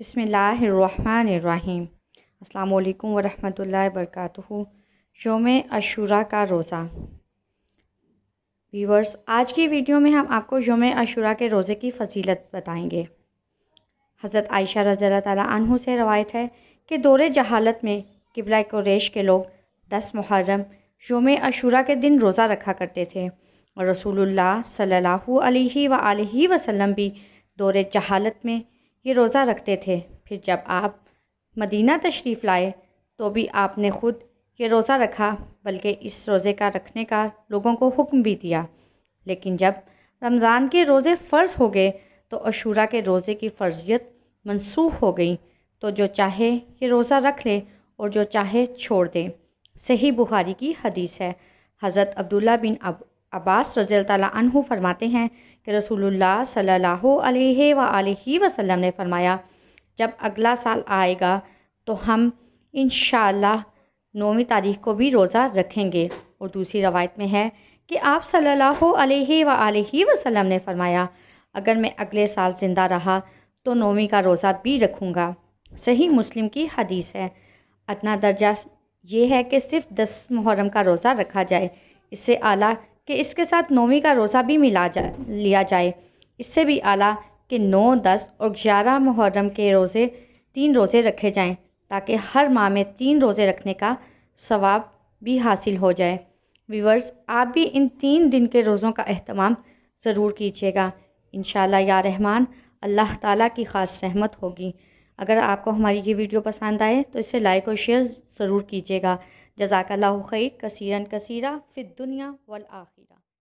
بسم اللہ الرحمن الرحیم۔ السلام علیکم ورحمۃ اللہ وبرکاتہ۔ یوم عاشوراء کا روزہ۔ ویورز، آج کی ویڈیو میں ہم آپ کو یوم عاشوراء کے روزے کی فضیلت بتائیں گے۔ حضرت عائشہ رضی اللہ تعالیٰ عنہ سے روایت ہے کہ دور جہالت میں قبلہ قریش کے لوگ 10 محرم یوم عاشوراء کے دن روزہ رکھا کرتے تھے، اور رسول اللہ صلی اللہ علیہ وآلہ وسلم بھی دور جہالت میں یہ روزہ رکھتے تھے۔ پھر جب آپ مدینہ تشریف لائے تو بھی آپ نے خود یہ روزہ رکھا، بلکہ اس روزے کا رکھنے کا لوگوں کو حکم بھی دیا۔ لیکن جب رمضان کے روزے فرض ہو گئے تو عاشوراء کے روزے کی فرضیت منسوخ ہو گئی، تو جو چاہے یہ روزہ رکھ لے اور جو چاہے چھوڑ دے۔ صحیح بخاری کی حدیث ہے۔ حضرت عبداللہ بن عباس رضی اللہ تعالیٰ عنہ فرماتے ہیں کہ رسول اللہ صلی اللہ علیہ وآلہ وسلم نے فرمایا، جب اگلا سال آئے گا تو ہم انشاءاللہ 9ویں تاریخ کو بھی روزہ رکھیں گے۔ اور دوسری روایت میں ہے کہ آپ صلی اللہ علیہ وآلہ وسلم نے فرمایا، اگر میں اگلے سال زندہ رہا تو 9ویں کا روزہ بھی رکھوں گا۔ صحیح مسلم کی حدیث ہے۔ ادنیٰ درجہ یہ ہے کہ صرف 10 محرم کا روزہ رکھا جائے، اس سے اعلیٰ کہ اس کے ساتھ 9ویں کا روزہ بھی لیا جائے، اس سے بھی اعلیٰ کہ 9، 10 اور 11 محرم کے 3 روزے رکھے جائیں، تاکہ ہر ماہ میں 3 روزے رکھنے کا ثواب بھی حاصل ہو جائے۔ ویورز، آپ بھی ان 3 دن کے روزوں کا اہتمام ضرور کیجیے گا۔ انشاءاللہ یا رحمان، اللہ تعالیٰ کی خاص رحمت ہوگی۔ اگر آپ کو ہماری یہ ویڈیو پسند آئے تو اسے لائک اور شیئر ضرور کیجیے گا۔ جزاک اللہ خیر کثیرا کثیرا فی الدنیا والآخرہ۔